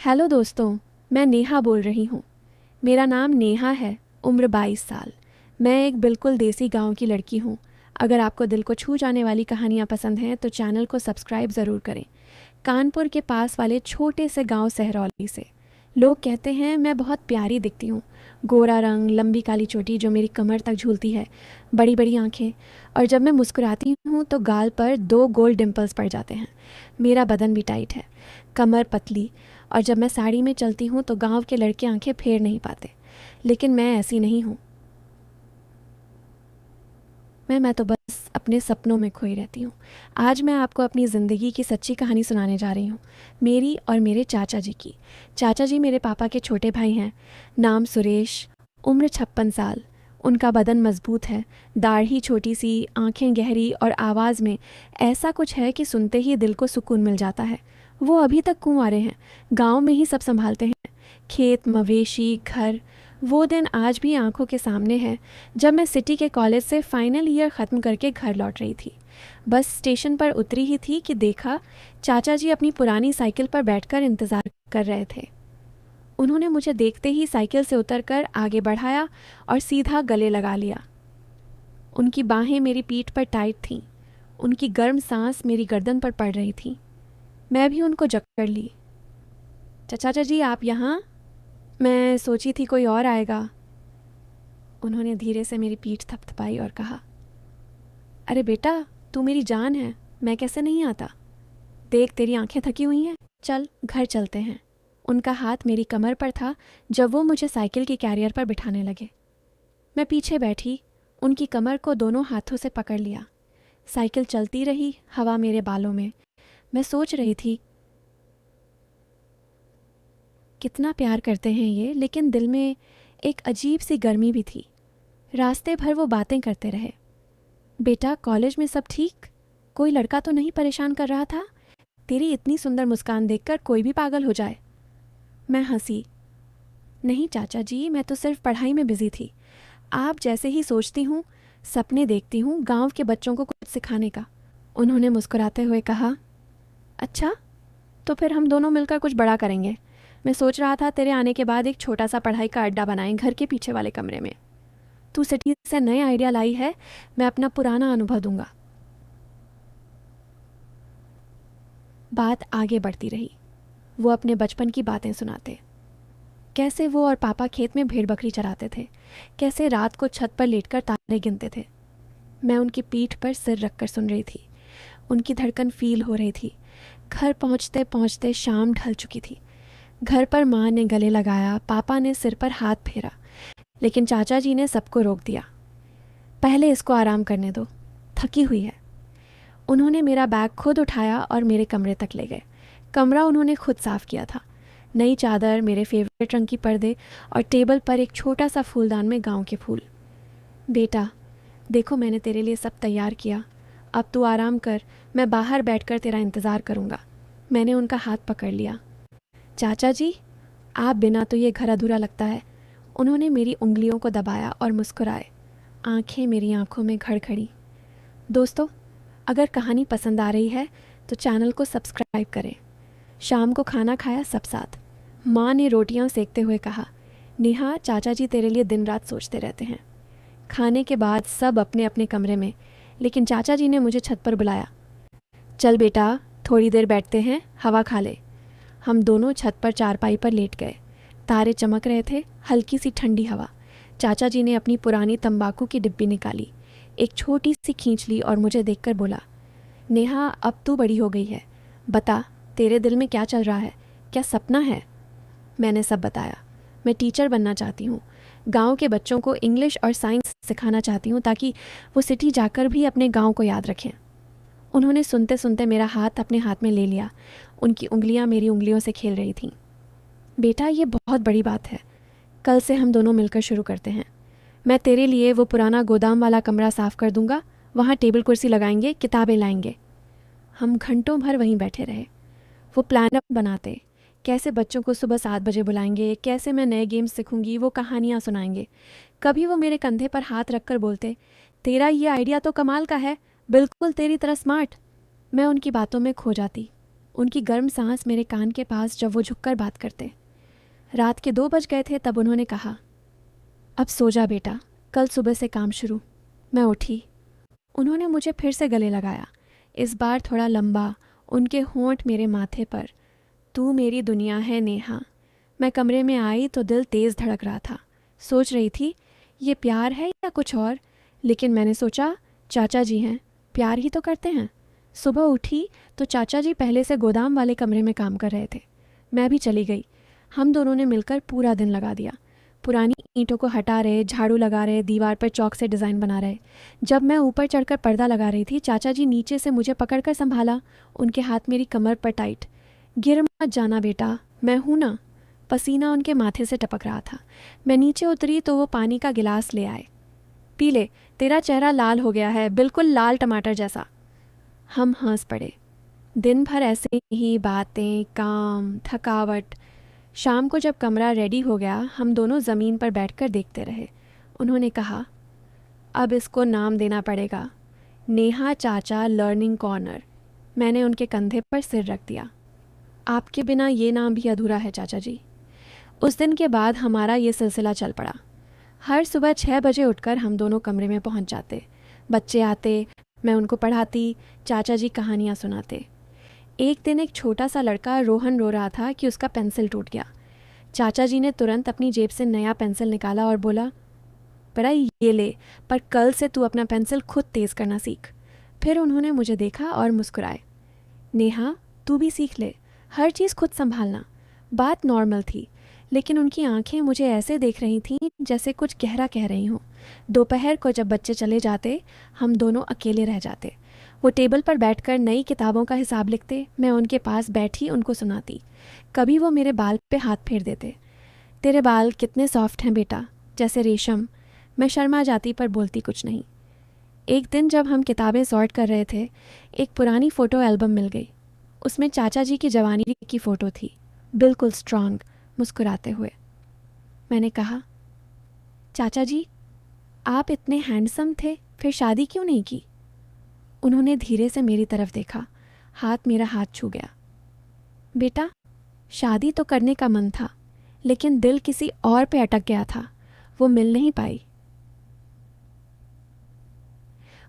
Hello दोस्तों, मैं नेहा बोल रही हूँ। मेरा नाम नेहा है, उम्र 22 साल। मैं एक बिल्कुल देसी गांव की लड़की हूँ। अगर आपको दिल को छू जाने वाली कहानियाँ पसंद हैं तो चैनल को सब्सक्राइब ज़रूर करें। कानपुर के पास वाले छोटे से गांव सहरौली से। लोग कहते हैं मैं बहुत प्यारी दिखती हूँ। गोरा रंग, लंबी काली चोटी जो मेरी कमर तक झूलती है, बड़ी बड़ी आँखें, और जब मैं मुस्कुराती हूँ तो गाल पर 2 गोल्ड डिम्पल्स पड़ जाते हैं। मेरा बदन भी टाइट है, कमर पतली, और जब मैं साड़ी में चलती हूँ तो गांव के लड़के आंखें फेर नहीं पाते। लेकिन मैं ऐसी नहीं हूँ। मैं तो बस अपने सपनों में खोई रहती हूँ। आज मैं आपको अपनी ज़िंदगी की सच्ची कहानी सुनाने जा रही हूँ, मेरी और मेरे चाचा जी की। चाचा जी मेरे पापा के छोटे भाई हैं। नाम सुरेश, उम्र 56 साल। उनका बदन मजबूत है, दाढ़ी छोटी सी, आंखें गहरी, और आवाज़ में ऐसा कुछ है कि सुनते ही दिल को सुकून मिल जाता है। वो अभी तक कुंवारे हैं, गांव में ही सब संभालते हैं, खेत, मवेशी, घर। वो दिन आज भी आंखों के सामने है जब मैं सिटी के कॉलेज से फाइनल ईयर ख़त्म करके घर लौट रही थी। बस स्टेशन पर उतरी ही थी कि देखा चाचा जी अपनी पुरानी साइकिल पर बैठकर इंतज़ार कर रहे थे। उन्होंने मुझे देखते ही साइकिल से उतरकर आगे बढ़ाया और सीधा गले लगा लिया। उनकी बाहें मेरी पीठ पर टाइट थीं। उनकी गर्म सांस मेरी गर्दन पर पड़ रही थी। मैं भी उनको जकड़ ली। चाचा जी, आप यहाँ? मैं सोची थी कोई और आएगा। उन्होंने धीरे से मेरी पीठ थपथपाई और कहा, अरे बेटा, तू मेरी जान है, मैं कैसे नहीं आता। देख, तेरी आंखें थकी हुई हैं, चल घर चलते हैं। उनका हाथ मेरी कमर पर था जब वो मुझे साइकिल की कैरियर पर बिठाने लगे। मैं पीछे बैठी, उनकी कमर को दोनों हाथों से पकड़ लिया। साइकिल चलती रही, हवा मेरे बालों में। मैं सोच रही थी कितना प्यार करते हैं ये, लेकिन दिल में एक अजीब सी गर्मी भी थी। रास्ते भर वो बातें करते रहे। बेटा, कॉलेज में सब ठीक? कोई लड़का तो नहीं परेशान कर रहा था? तेरी इतनी सुंदर मुस्कान देखकर कोई भी पागल हो जाए। मैं हंसी। नहीं चाचा जी, मैं तो सिर्फ पढ़ाई में बिजी थी। आप जैसे ही सोचती हूँ, सपने देखती हूँ गांव के बच्चों को कुछ सिखाने का। उन्होंने मुस्कुराते हुए कहा, अच्छा, तो फिर हम दोनों मिलकर कुछ बड़ा करेंगे। मैं सोच रहा था तेरे आने के बाद एक छोटा सा पढ़ाई का अड्डा बनाएं घर के पीछे वाले कमरे में। तू सिटी से नए आइडिया लाई है, मैं अपना पुराना अनुभव दूंगा। बात आगे बढ़ती रही। वो अपने बचपन की बातें सुनाते, कैसे वो और पापा खेत में भेड़ बकरी चराते थे, कैसे रात को छत पर लेटकर तारे गिनते थे। मैं उनकी पीठ पर सिर रखकर सुन रही थी। उनकी धड़कन फील हो रही थी। घर पहुंचते पहुंचते शाम ढल चुकी थी। घर पर माँ ने गले लगाया, पापा ने सिर पर हाथ फेरा, लेकिन चाचा जी ने सबको रोक दिया। पहले इसको आराम करने दो, थकी हुई है। उन्होंने मेरा बैग खुद उठाया और मेरे कमरे तक ले गए। कमरा उन्होंने खुद साफ़ किया था। नई चादर, मेरे फेवरेट रंग की पर्दे, और टेबल पर एक छोटा सा फूलदान में गांव के फूल। बेटा, देखो, मैंने तेरे लिए सब तैयार किया। अब तू आराम कर, मैं बाहर बैठकर तेरा इंतज़ार करूँगा। मैंने उनका हाथ पकड़ लिया। चाचा जी, आप बिना तो ये घर अधूरा लगता है। उन्होंने मेरी उंगलियों को दबाया और मुस्कुराए। आंखें मेरी आंखों में खड़खड़ी। दोस्तों, अगर कहानी पसंद आ रही है तो चैनल को सब्सक्राइब करें। शाम को खाना खाया सब साथ। माँ ने रोटियां सेकते हुए कहा, नेहा, चाचा जी तेरे लिए दिन रात सोचते रहते हैं। खाने के बाद सब अपने अपने कमरे में, लेकिन चाचा जी ने मुझे छत पर बुलाया। चल बेटा, थोड़ी देर बैठते हैं, हवा खा ले। हम दोनों छत पर चारपाई पर लेट गए। तारे चमक रहे थे, हल्की सी ठंडी हवा। चाचा जी ने अपनी पुरानी तंबाकू की डिब्बी निकाली, एक छोटी सी खींच ली और मुझे देखकर बोला, नेहा, अब तू बड़ी हो गई है, बता तेरे दिल में क्या चल रहा है, क्या सपना है। मैंने सब बताया। मैं टीचर बनना चाहती हूँ। गांव के बच्चों को इंग्लिश और साइंस सिखाना चाहती हूँ ताकि वो सिटी जाकर भी अपने गांव को याद रखें। उन्होंने सुनते सुनते मेरा हाथ अपने हाथ में ले लिया। उनकी उंगलियां मेरी उंगलियों से खेल रही थीं। बेटा, ये बहुत बड़ी बात है। कल से हम दोनों मिलकर शुरू करते हैं। मैं तेरे लिए वो पुराना गोदाम वाला कमरा साफ़ कर दूंगा। वहाँ टेबल कुर्सी लगाएंगे, किताबें लाएंगे। हम घंटों भर वहीं बैठे रहे। वो प्लान बनाते, कैसे बच्चों को सुबह 7 बजे बुलाएंगे, कैसे मैं नए गेम्स सीखूंगी, वो कहानियाँ सुनाएंगे। कभी वो मेरे कंधे पर हाथ रखकर बोलते, तेरा ये आइडिया तो कमाल का है, बिल्कुल तेरी तरह स्मार्ट। मैं उनकी बातों में खो जाती। उनकी गर्म सांस मेरे कान के पास जब वो झुककर बात करते। रात के 2 बज गए थे तब उन्होंने कहा, अब सो जा बेटा, कल सुबह से काम शुरू। मैं उठी। उन्होंने मुझे फिर से गले लगाया, इस बार थोड़ा लंबा, उनके होंठ मेरे माथे पर। तू मेरी दुनिया है नेहा। मैं कमरे में आई तो दिल तेज़ धड़क रहा था। सोच रही थी ये प्यार है या कुछ और, लेकिन मैंने सोचा चाचा जी हैं, प्यार ही तो करते हैं। सुबह उठी तो चाचा जी पहले से गोदाम वाले कमरे में काम कर रहे थे। मैं भी चली गई। हम दोनों ने मिलकर पूरा दिन लगा दिया। पुरानी ईंटों को हटा रहे, झाड़ू लगा रहे, दीवार पर चौक से डिज़ाइन बना रहे। जब मैं ऊपर चढ़कर पर्दा लगा रही थी, चाचा जी नीचे से मुझे पकड़कर संभाला। उनके हाथ मेरी कमर पर टाइट। गिर मत जाना बेटा, मैं हूं ना। पसीना उनके माथे से टपक रहा था। मैं नीचे उतरी तो वो पानी का गिलास ले आए। पी ले, तेरा चेहरा लाल हो गया है, बिल्कुल लाल टमाटर जैसा। हम हंस पड़े। दिन भर ऐसे ही बातें, काम, थकावट। शाम को जब कमरा रेडी हो गया, हम दोनों ज़मीन पर बैठकर देखते रहे। उन्होंने कहा, अब इसको नाम देना पड़ेगा, नेहा चाचा लर्निंग कॉर्नर। मैंने उनके कंधे पर सिर रख दिया। आपके बिना ये नाम भी अधूरा है चाचा जी। उस दिन के बाद हमारा ये सिलसिला चल पड़ा। हर सुबह 6 बजे उठकर हम दोनों कमरे में पहुंच जाते। बच्चे आते, मैं उनको पढ़ाती, चाचा जी कहानियाँ सुनाते। एक दिन एक छोटा सा लड़का रोहन रो रहा था कि उसका पेंसिल टूट गया। चाचा जी ने तुरंत अपनी जेब से नया पेंसिल निकाला और बोला, बेटा ये ले, पर कल से तू अपना पेंसिल खुद तेज़ करना सीख। फिर उन्होंने मुझे देखा और मुस्कुराए। नेहा, तू भी सीख ले, हर चीज़ खुद संभालना। बात नॉर्मल थी, लेकिन उनकी आंखें मुझे ऐसे देख रही थीं जैसे कुछ गहरा कह रही हूँ। दोपहर को जब बच्चे चले जाते, हम दोनों अकेले रह जाते। वो टेबल पर बैठकर नई किताबों का हिसाब लिखते, मैं उनके पास बैठी उनको सुनाती। कभी वो मेरे बाल पे हाथ फेर देते। तेरे बाल कितने सॉफ्ट हैं बेटा, जैसे रेशम। मैं शर्मा जाती पर बोलती कुछ नहीं। एक दिन जब हम किताबें सॉर्ट कर रहे थे, एक पुरानी फ़ोटो एल्बम मिल गई। उसमें चाचा जी की जवानी की फ़ोटो थी, बिल्कुल स्ट्रांग, मुस्कुराते हुए। मैंने कहा, चाचा जी आप इतने हैंडसम थे, फिर शादी क्यों नहीं की? उन्होंने धीरे से मेरी तरफ देखा, हाथ मेरा हाथ छू गया। बेटा, शादी तो करने का मन था, लेकिन दिल किसी और पे अटक गया था, वो मिल नहीं पाई।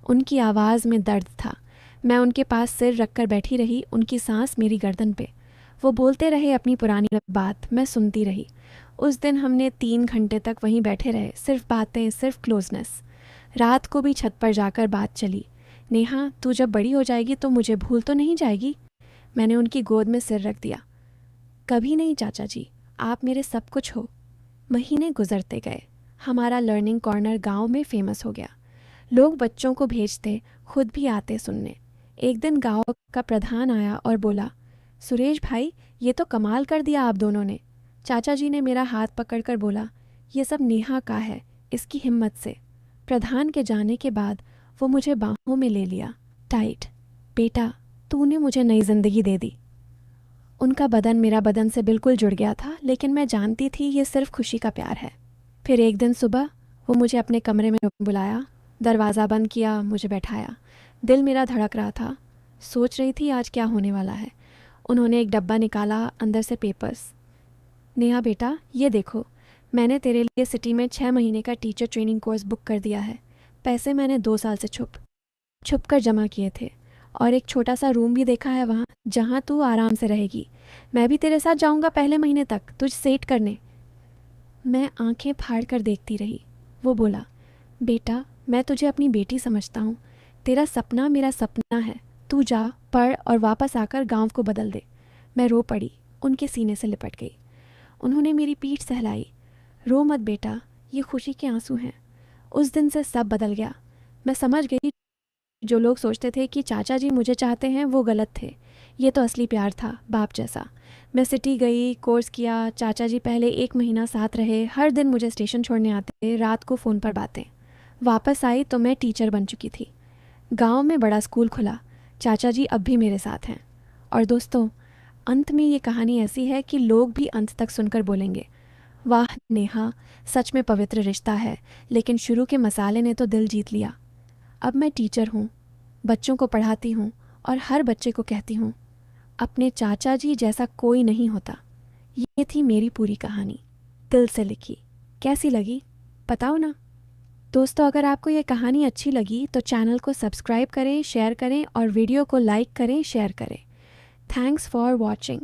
उनकी आवाज़ में दर्द था। मैं उनके पास सिर रखकर बैठी रही, उनकी सांस मेरी गर्दन पे। वो बोलते रहे अपनी पुरानी बात, मैं सुनती रही। उस दिन हमने 3 घंटे तक वहीं बैठे रहे, सिर्फ बातें, सिर्फ क्लोजनेस। रात को भी छत पर जाकर बात चली। नेहा, तू जब बड़ी हो जाएगी तो मुझे भूल तो नहीं जाएगी? मैंने उनकी गोद में सिर रख दिया। कभी नहीं चाचा जी, आप मेरे सब कुछ हो। महीने गुजरते गए। हमारा लर्निंग कॉर्नर गांव में फेमस हो गया। लोग बच्चों को भेजते, खुद भी आते सुनने। एक दिन गांव का प्रधान आया और बोला, सुरेश भाई, ये तो कमाल कर दिया आप दोनों ने। चाचा जी ने मेरा हाथ पकड़कर बोला, ये सब नेहा का है, इसकी हिम्मत से। प्रधान के जाने के बाद वो मुझे बाहों में ले लिया, टाइट। बेटा, तूने मुझे नई जिंदगी दे दी। उनका बदन मेरा बदन से बिल्कुल जुड़ गया था, लेकिन मैं जानती थी ये सिर्फ खुशी का प्यार है। फिर एक दिन सुबह वो मुझे अपने कमरे में बुलाया, दरवाज़ा बंद किया, मुझे बैठाया। दिल मेरा धड़क रहा था, सोच रही थी आज क्या होने वाला है। उन्होंने एक डब्बा निकाला, अंदर से पेपर्स। नेहा बेटा, ये देखो, मैंने तेरे लिए सिटी में 6 महीने का टीचर ट्रेनिंग कोर्स बुक कर दिया है। पैसे मैंने 2 साल से छुप कर जमा किए थे, और एक छोटा सा रूम भी देखा है वहाँ, जहाँ तू आराम से रहेगी। मैं भी तेरे साथ जाऊँगा पहले महीने तक तुझ सेट करने। मैं आंखें फाड़ कर देखती रही। वो बोला, बेटा, मैं तुझे अपनी बेटी समझता हूँ। तेरा सपना मेरा सपना है। तू जा, पढ़ और वापस आकर गांव को बदल दे। मैं रो पड़ी, उनके सीने से लिपट गई। उन्होंने मेरी पीठ सहलाई। रो मत बेटा, ये खुशी के आंसू हैं। उस दिन से सब बदल गया। मैं समझ गई, जो लोग सोचते थे कि चाचा जी मुझे चाहते हैं वो गलत थे। ये तो असली प्यार था, बाप जैसा। मैं सिटी गई, कोर्स किया। चाचा जी पहले 1 महीना साथ रहे, हर दिन मुझे स्टेशन छोड़ने आते, रात को फ़ोन पर बातें। वापस आई तो मैं टीचर बन चुकी थी। गांव में बड़ा स्कूल खुला। चाचा जी अब भी मेरे साथ हैं। और दोस्तों, अंत में ये कहानी ऐसी है कि लोग भी अंत तक सुनकर बोलेंगे, वाह नेहा, सच में पवित्र रिश्ता है। लेकिन शुरू के मसाले ने तो दिल जीत लिया। अब मैं टीचर हूँ, बच्चों को पढ़ाती हूँ और हर बच्चे को कहती हूँ, अपने चाचा जी जैसा कोई नहीं होता। ये थी मेरी पूरी कहानी, दिल से लिखी। कैसी लगी बताओ ना दोस्तों। अगर आपको ये कहानी अच्छी लगी तो चैनल को सब्सक्राइब करें, शेयर करें और वीडियो को लाइक करें, शेयर करें। Thanks for watching.